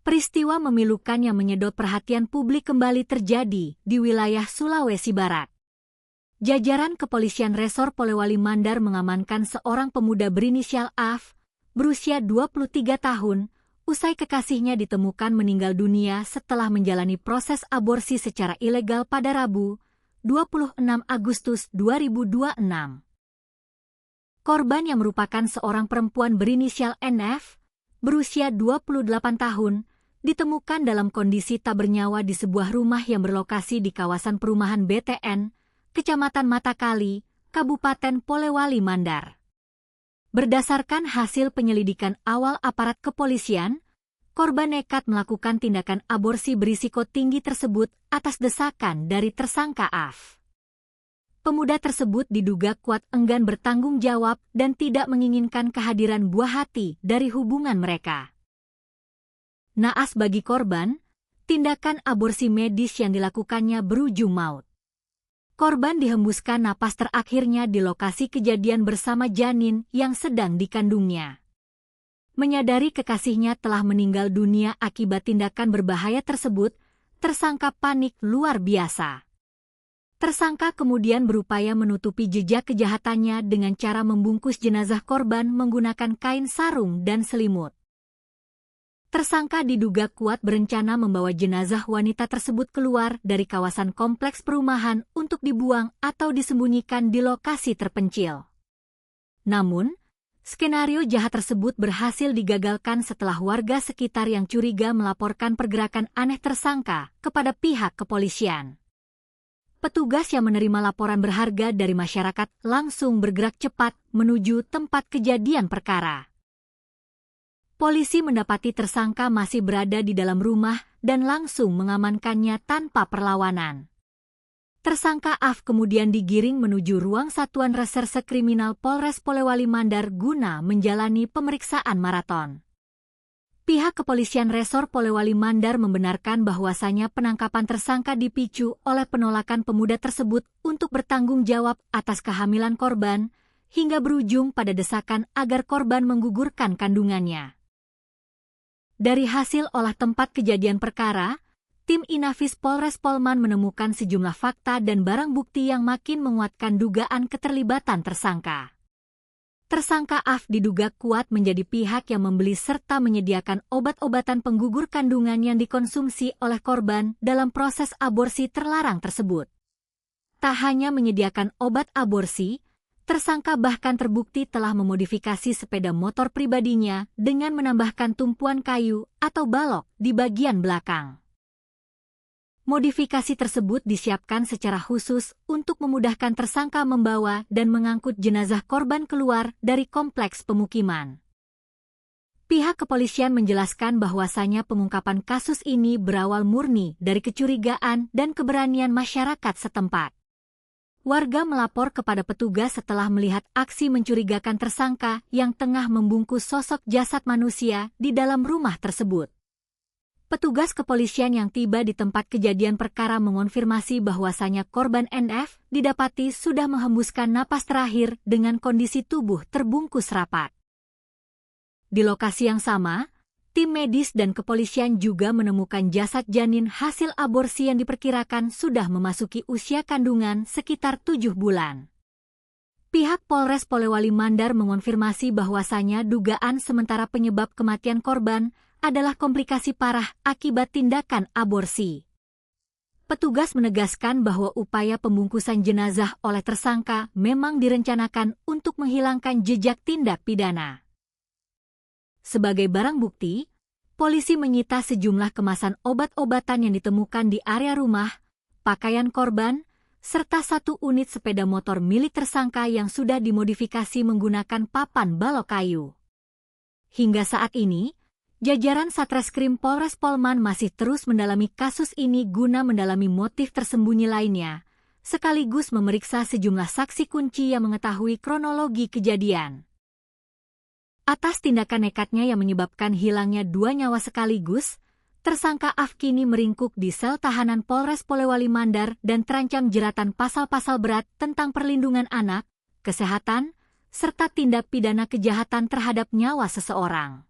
Peristiwa memilukan yang menyedot perhatian publik kembali terjadi di wilayah Sulawesi Barat. Jajaran Kepolisian Resor Polewali Mandar mengamankan seorang pemuda berinisial AF, berusia 23 tahun, usai kekasihnya ditemukan meninggal dunia setelah menjalani proses aborsi secara ilegal pada Rabu, 26 Agustus 2026. Korban yang merupakan seorang perempuan berinisial NF, berusia 28 tahun, ditemukan dalam kondisi tak bernyawa di sebuah rumah yang berlokasi di kawasan perumahan BTN, Kecamatan Matakali, Kabupaten Polewali Mandar. Berdasarkan hasil penyelidikan awal aparat kepolisian, korban nekat melakukan tindakan aborsi berisiko tinggi tersebut atas desakan dari tersangka AF. Pemuda tersebut diduga kuat enggan bertanggung jawab dan tidak menginginkan kehadiran buah hati dari hubungan mereka. Naas bagi korban, tindakan aborsi medis yang dilakukannya berujung maut. Korban dihembuskan napas terakhirnya di lokasi kejadian bersama janin yang sedang dikandungnya. Menyadari kekasihnya telah meninggal dunia akibat tindakan berbahaya tersebut, tersangka panik luar biasa. Tersangka kemudian berupaya menutupi jejak kejahatannya dengan cara membungkus jenazah korban menggunakan kain sarung dan selimut. Tersangka diduga kuat berencana membawa jenazah wanita tersebut keluar dari kawasan kompleks perumahan untuk dibuang atau disembunyikan di lokasi terpencil. Namun, skenario jahat tersebut berhasil digagalkan setelah warga sekitar yang curiga melaporkan pergerakan aneh tersangka kepada pihak kepolisian. Petugas yang menerima laporan berharga dari masyarakat langsung bergerak cepat menuju tempat kejadian perkara. Polisi mendapati tersangka masih berada di dalam rumah dan langsung mengamankannya tanpa perlawanan. Tersangka AF kemudian digiring menuju ruang Satuan Reserse Kriminal Polres Polewali Mandar guna menjalani pemeriksaan maraton. Pihak Kepolisian Resor Polewali Mandar membenarkan bahwasanya penangkapan tersangka dipicu oleh penolakan pemuda tersebut untuk bertanggung jawab atas kehamilan korban, hingga berujung pada desakan agar korban menggugurkan kandungannya. Dari hasil olah tempat kejadian perkara, tim Inafis Polres Polman menemukan sejumlah fakta dan barang bukti yang makin menguatkan dugaan keterlibatan tersangka. Tersangka AF diduga kuat menjadi pihak yang membeli serta menyediakan obat-obatan penggugur kandungan yang dikonsumsi oleh korban dalam proses aborsi terlarang tersebut. Tak hanya menyediakan obat aborsi, tersangka bahkan terbukti telah memodifikasi sepeda motor pribadinya dengan menambahkan tumpuan kayu atau balok di bagian belakang. Modifikasi tersebut disiapkan secara khusus untuk memudahkan tersangka membawa dan mengangkut jenazah korban keluar dari kompleks pemukiman. Pihak kepolisian menjelaskan bahwasanya pengungkapan kasus ini berawal murni dari kecurigaan dan keberanian masyarakat setempat. Warga melapor kepada petugas setelah melihat aksi mencurigakan tersangka yang tengah membungkus sosok jasad manusia di dalam rumah tersebut. Petugas kepolisian yang tiba di tempat kejadian perkara mengonfirmasi bahwasanya korban NF didapati sudah menghembuskan napas terakhir dengan kondisi tubuh terbungkus rapat. Di lokasi yang sama, tim medis dan kepolisian juga menemukan jasad janin hasil aborsi yang diperkirakan sudah memasuki usia kandungan sekitar 7 bulan. Pihak Polres Polewali Mandar mengonfirmasi bahwasanya dugaan sementara penyebab kematian korban adalah komplikasi parah akibat tindakan aborsi. Petugas menegaskan bahwa upaya pembungkusan jenazah oleh tersangka memang direncanakan untuk menghilangkan jejak tindak pidana. Sebagai barang bukti, polisi menyita sejumlah kemasan obat-obatan yang ditemukan di area rumah, pakaian korban, serta 1 unit sepeda motor milik tersangka yang sudah dimodifikasi menggunakan papan balok kayu. Hingga saat ini, jajaran Satreskrim Polres Polman masih terus mendalami kasus ini guna mendalami motif tersembunyi lainnya, sekaligus memeriksa sejumlah saksi kunci yang mengetahui kronologi kejadian. Atas tindakan nekatnya yang menyebabkan hilangnya 2 nyawa sekaligus, tersangka AF kini meringkuk di sel tahanan Polres Polewali Mandar dan terancam jeratan pasal-pasal berat tentang perlindungan anak, kesehatan, serta tindak pidana kejahatan terhadap nyawa seseorang.